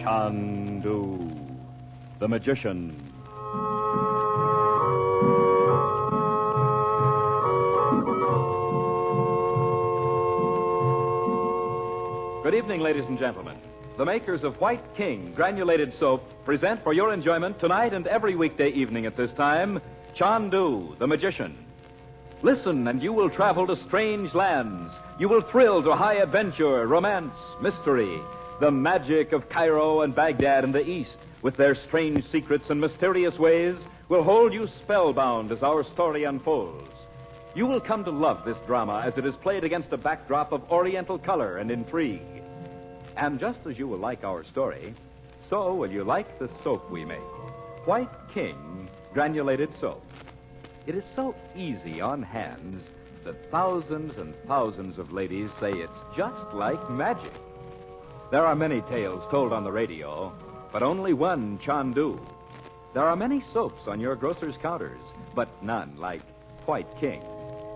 Chandu, the magician. Good evening, ladies and gentlemen. The makers of White King granulated soap present for your enjoyment tonight and every weekday evening at this time, Chandu, the magician. Listen, and you will travel to strange lands. You will thrill to high adventure, romance, mystery. The magic of Cairo and Baghdad in the East, with their strange secrets and mysterious ways, will hold you spellbound as our story unfolds. You will come to love this drama as it is played against a backdrop of oriental color and intrigue. And just as you will like our story, so will you like the soap we make. White King granulated soap. It is so easy on hands that thousands and thousands of ladies say it's just like magic. There are many tales told on the radio, but only one Chandu. There are many soaps on your grocer's counters, but none like White King.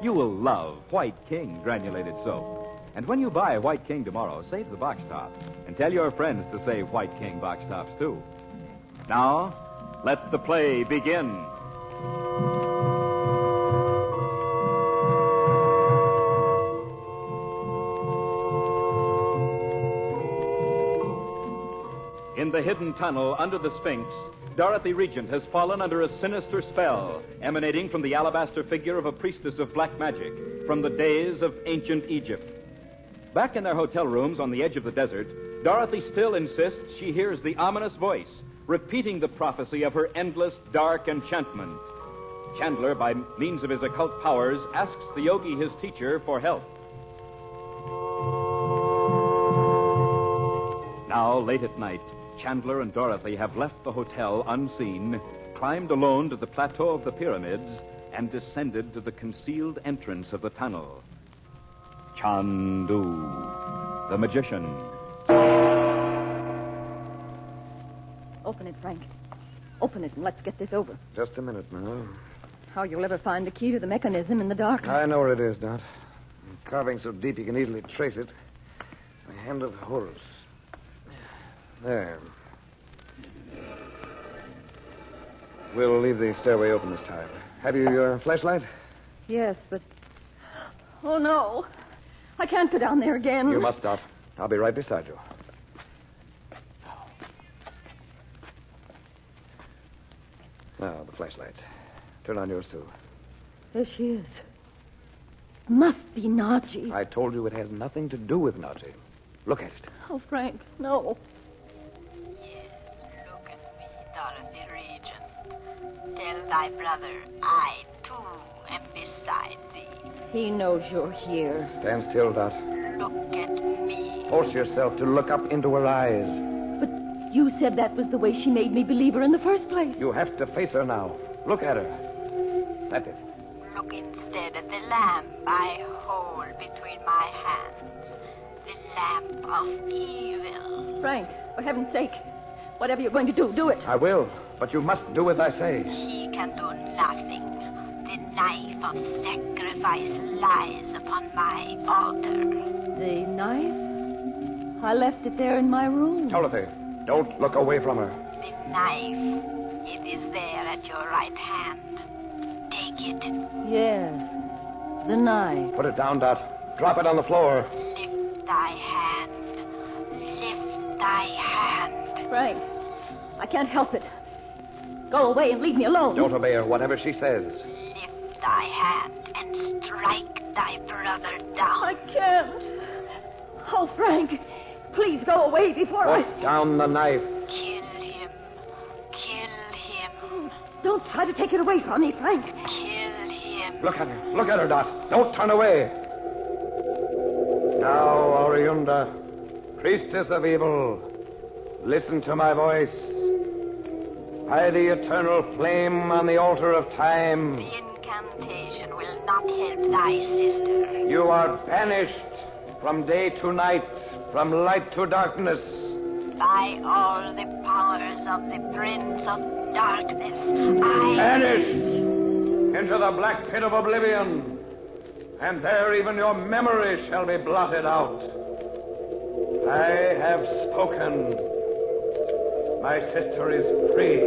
You will love White King granulated soap. And when you buy White King tomorrow, save the box top and tell your friends to save White King box tops, too. Now, let the play begin. In the hidden tunnel under the Sphinx, Dorothy Regent has fallen under a sinister spell emanating from the alabaster figure of a priestess of black magic from the days of ancient Egypt. Back in their hotel rooms on the edge of the desert, Dorothy still insists she hears the ominous voice repeating the prophecy of her endless dark enchantment. Chandler, by means of his occult powers, asks the yogi, his teacher, for help. Now, late at night, Chandler and Dorothy have left the hotel unseen, climbed alone to the plateau of the pyramids, and descended to the concealed entrance of the tunnel. Chandu, the magician. Open it, Frank. Open it and let's get this over. Just a minute now. How you'll ever find the key to the mechanism in the dark. I know where it is, Dot. Carving so deep you can easily trace it. The hand of Horus. There. We'll leave the stairway open this time. Have you your flashlight? Yes, but... Oh, no. I can't go down there again. You must, Dot. I'll be right beside you. Now, the flashlights. Turn on yours, too. There she is. Must be Naji. I told you it has nothing to do with Naji. Look at it. Oh, Frank, no. Look at me, Dorothy Regent. Tell thy brother I, too, am beside thee. He knows you're here. Stand still, Dot. Look at me. Force yourself to look up into her eyes. But you said that was the way she made me believe her in the first place. You have to face her now. Look at her. That's it. Look instead at the lamp I hold between my hands. The lamp of evil. Frank, for heaven's sake, whatever you're going to do, do it. I will, but you must do as I say. He can do nothing. The knife of sacrifice lies upon my altar. The knife? I left it there in my room. Dorothy, don't look away from her. The knife, it is there at your right hand. Take it. Yes, the knife. Put it down, Dot. Drop it on the floor. Lift thy hand. Lift thy hand. Frank, I can't help it. Go away and leave me alone. Don't obey her, whatever she says. Lift thy hand and strike thy brother down. I can't. Oh, Frank, please go away before Put down the knife. Kill him. Kill him. Don't try to take it away from me, Frank. Kill him. Look at her. Look at her, Dot. Don't turn away. Now, Oriunda, priestess of evil, listen to my voice. By the eternal flame on the altar of time, The incantation will not help thy sister. you are banished from day to night, from light to darkness. By all the powers of the Prince of Darkness, I... Banished into the black pit of oblivion, and there even your memory shall be blotted out. I have spoken. My sister is free.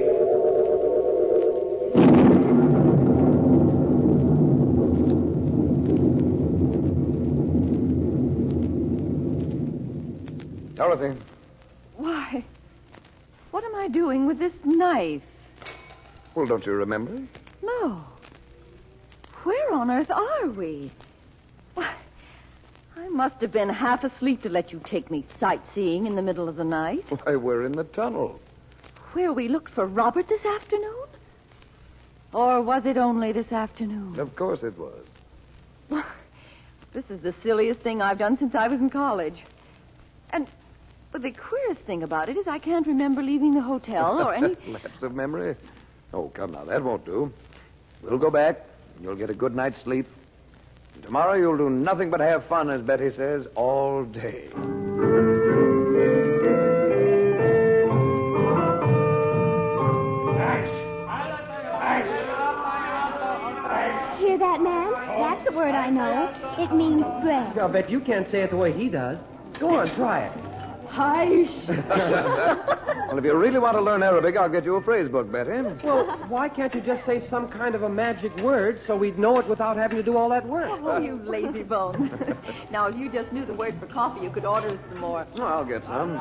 Dorothy. Why, what am I doing with this knife? Well, don't you remember? No. Where on earth are we? Why, I must have been half asleep to let you take me sightseeing in the middle of the night. Why, we're in the tunnel. Where we looked for Robert this afternoon? Or was it only this afternoon? Of course it was. This is the silliest thing I've done since I was in college. But the queerest thing about it is I can't remember leaving the hotel or any... Lapse of memory? Oh, come now, that won't do. We'll go back, and you'll get a good night's sleep. And tomorrow you'll do nothing but have fun, as Betty says, all day. Hear that, man? That's the word I know. It means bread. I'll bet you can't say it the way he does. Go on, try it. Hush. Well, if you really want to learn Arabic, I'll get you a phrase book, Betty. Well, why can't you just say some kind of a magic word so we'd know it without having to do all that work? Oh, you lazy bones. Now, if you just knew the word for coffee, you could order us some more. Well, I'll get some.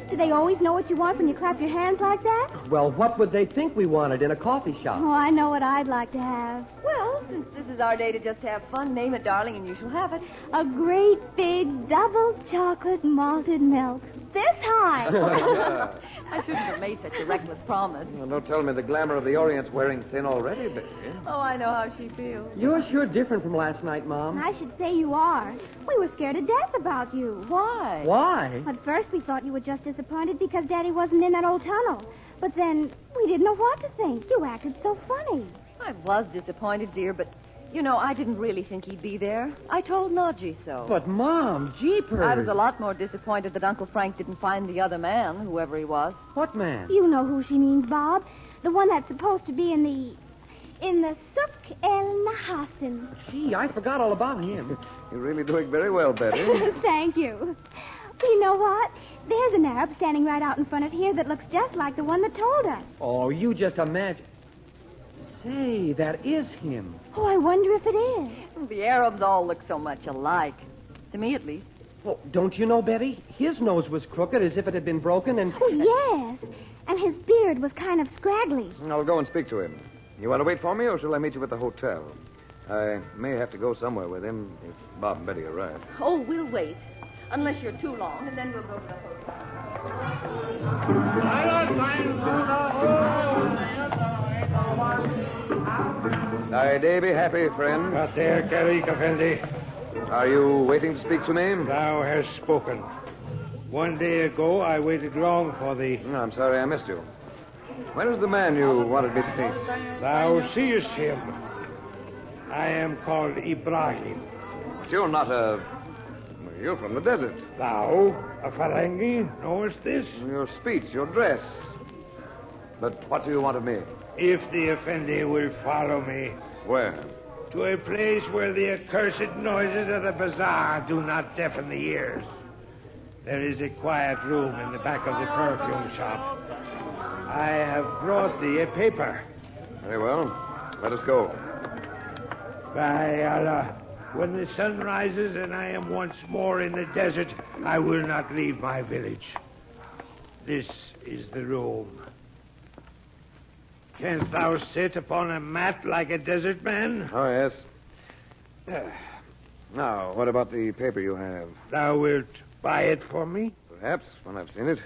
Do they always know what you want when you clap your hands like that? Well, what would they think we wanted in a coffee shop? Oh, I know what I'd like to have. Well, since this is our day to just have fun, name it, darling, and you shall have it. A great big double chocolate malted milk. This high. Yeah. I shouldn't have made such a reckless promise. Well, don't tell me the glamour of the Orient's wearing thin already, Betty. Oh, I know how she feels. You're sure different from last night, Mom. I should say you are. We were scared to death about you. Why? Why? At first, we thought you were just disappointed because Daddy wasn't in that old tunnel. But then we didn't know what to think. You acted so funny. I was disappointed, dear, but, I didn't really think he'd be there. I told Najee so. But, Mom, jeepers. I was a lot more disappointed that Uncle Frank didn't find the other man, whoever he was. What man? You know who she means, Bob. The one that's supposed to be in the Souk El Nahasin. Gee, I forgot all about him. You're really doing very well, Betty. Thank you. You know what? There's an Arab standing right out in front of here that looks just like the one that told us. Oh, you just imagine. Say, that is him. Oh, I wonder if it is. The Arabs all look so much alike. To me, at least. Well, don't you know, Betty? His nose was crooked as if it had been broken, and... Oh, yes. And his beard was kind of scraggly. I'll go and speak to him. You want to wait for me, or shall I meet you at the hotel? I may have to go somewhere with him if Bob and Betty arrive. Oh, we'll wait. Unless you're too long, and then we'll go to the hotel. Thy day be happy, friend. Pater Karik Effendi, Are you waiting to speak to me? thou hast spoken. One day ago I waited long for thee. No, I'm sorry I missed you. Where is the man you wanted me to meet? Thou seest him. I am called Ibrahim. But you're not You're from the desert. Thou, a Ferengi, knowest this? Your speech, your dress. But what do you want of me? If the Effendi will follow me Where? to a place where the accursed noises of the bazaar do not deafen the ears. There is a quiet room in the back of the perfume shop. I have brought thee a paper. Very well. Let us go. By Allah, when the sun rises and I am once more in the desert, I will not leave my village. This is the room. Canst thou sit upon a mat like a desert man? Oh, yes. Now, what about the paper you have? Thou wilt buy it for me? Perhaps, when I've seen it.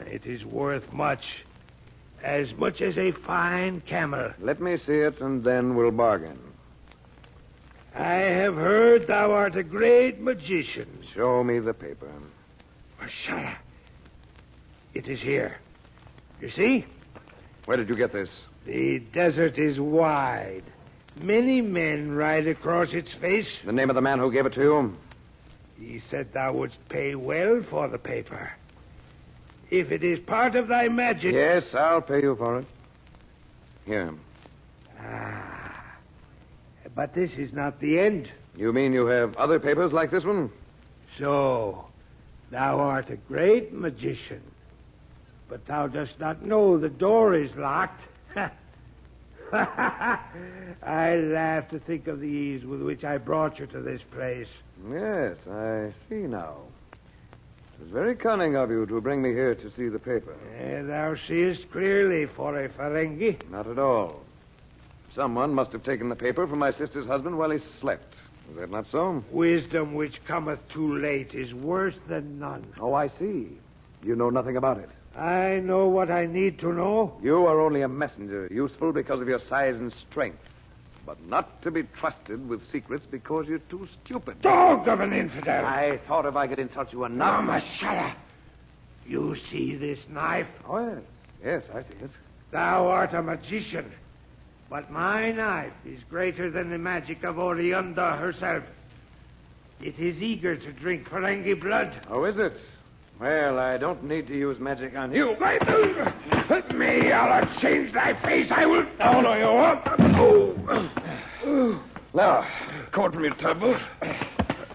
It is worth much. As much as a fine camel. Let me see it, and then we'll bargain. I have heard thou art a great magician. Show me the paper. Mashallah. It is here. You see? Where did you get this? The desert is wide. Many men ride across its face. The name of the man who gave it to you? He said thou wouldst pay well for the paper. If it is part of thy magic... Yes, I'll pay you for it. Here. But this is not the end. You mean you have other papers like this one? So, Thou art a great magician, but thou dost not know the door is locked. I laugh to think of the ease with which I brought you to this place. Yes, I see now. It was very cunning of you to bring me here to see the paper. Thou seest clearly for a Ferengi. Not at all. Someone must have taken the paper from my sister's husband while he slept. Is that not so? Wisdom which cometh too late is worse than none. Oh, I see. You know nothing about it. I know what I need to know. You are only a messenger, useful because of your size and strength, but not to be trusted with secrets because you're too stupid. Dog of an infidel! I thought if I could insult you enough... Now, Mashallah, you see this knife? Oh, yes. Yes, I see it. Thou art a magician, but my knife is greater than the magic of Oriunda herself. It is eager to drink Ferengi blood. Oh, is it? Well, I don't need to use magic on you. May Allah change thy face, I will... Oh, no, you won't. Now, cord from your tugboat.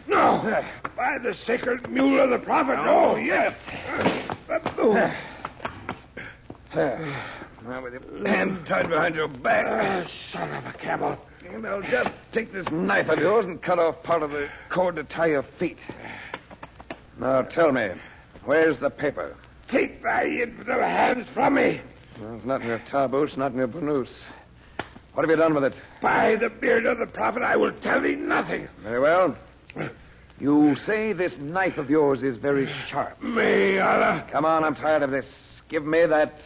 No, by the sacred mule of the prophet, no, yes. Now, with your hands tied behind your back. Son of a camel. Now, just take this knife of yours and cut off part of the cord to tie your feet. Now, tell me, where's the paper? Take thy infidel hands from me. Well, it's not in your tarboosh, not in your burnoose. What have you done with it? By the beard of the prophet, I will tell thee nothing. Very well. You say this knife of yours is very sharp. May Allah... Come on, I'm tired of this. Give me that...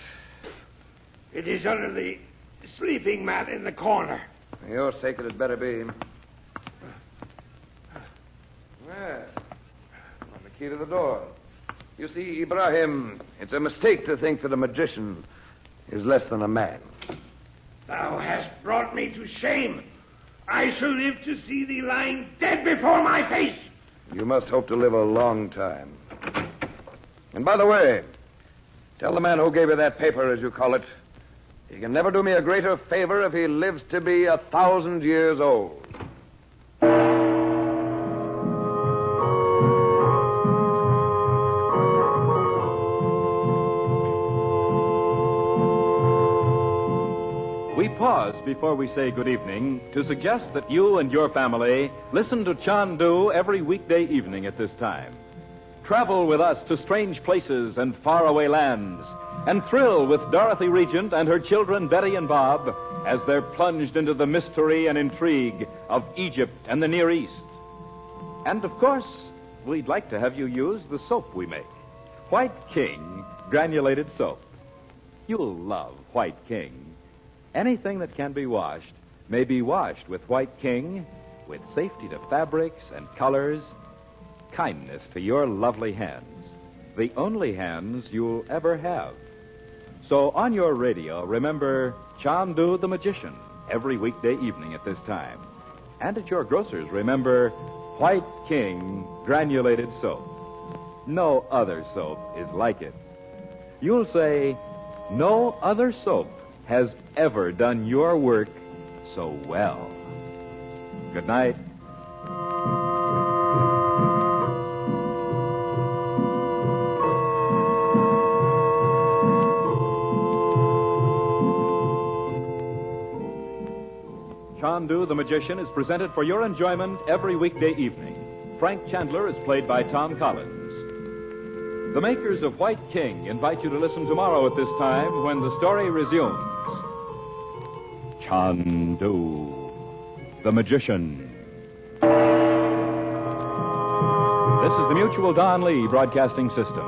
It is under the sleeping mat in the corner. For your sake, it had better be. Yes. On the key to the door. You see, Ibrahim, it's a mistake to think that a magician is less than a man. Thou hast brought me to shame. I shall live to see thee lying dead before my face. You must hope to live a long time. And by the way, tell the man who gave you that paper, as you call it, he can never do me a greater favor if he lives to be 1,000 years old. We pause before we say good evening to suggest that you and your family listen to Chandu every weekday evening at this time. Travel with us to strange places and faraway lands, and thrill with Dorothy Regent and her children Betty and Bob as they're plunged into the mystery and intrigue of Egypt and the Near East. And, of course, we'd like to have you use the soap we make, White King Granulated Soap. You'll love White King. Anything that can be washed may be washed with White King, with safety to fabrics and colors, kindness to your lovely hands, the only hands you'll ever have. So on your radio, remember Chandu the Magician every weekday evening at this time. And at your grocer's, remember White King Granulated Soap. No other soap is like it. You'll say, no other soap has ever done your work so well. Good night. Chandu the Magician is presented for your enjoyment every weekday evening. Frank Chandler is played by Tom Collins. The makers of White King invite you to listen tomorrow at this time when the story resumes. Chandu the Magician. This is the Mutual Don Lee Broadcasting System.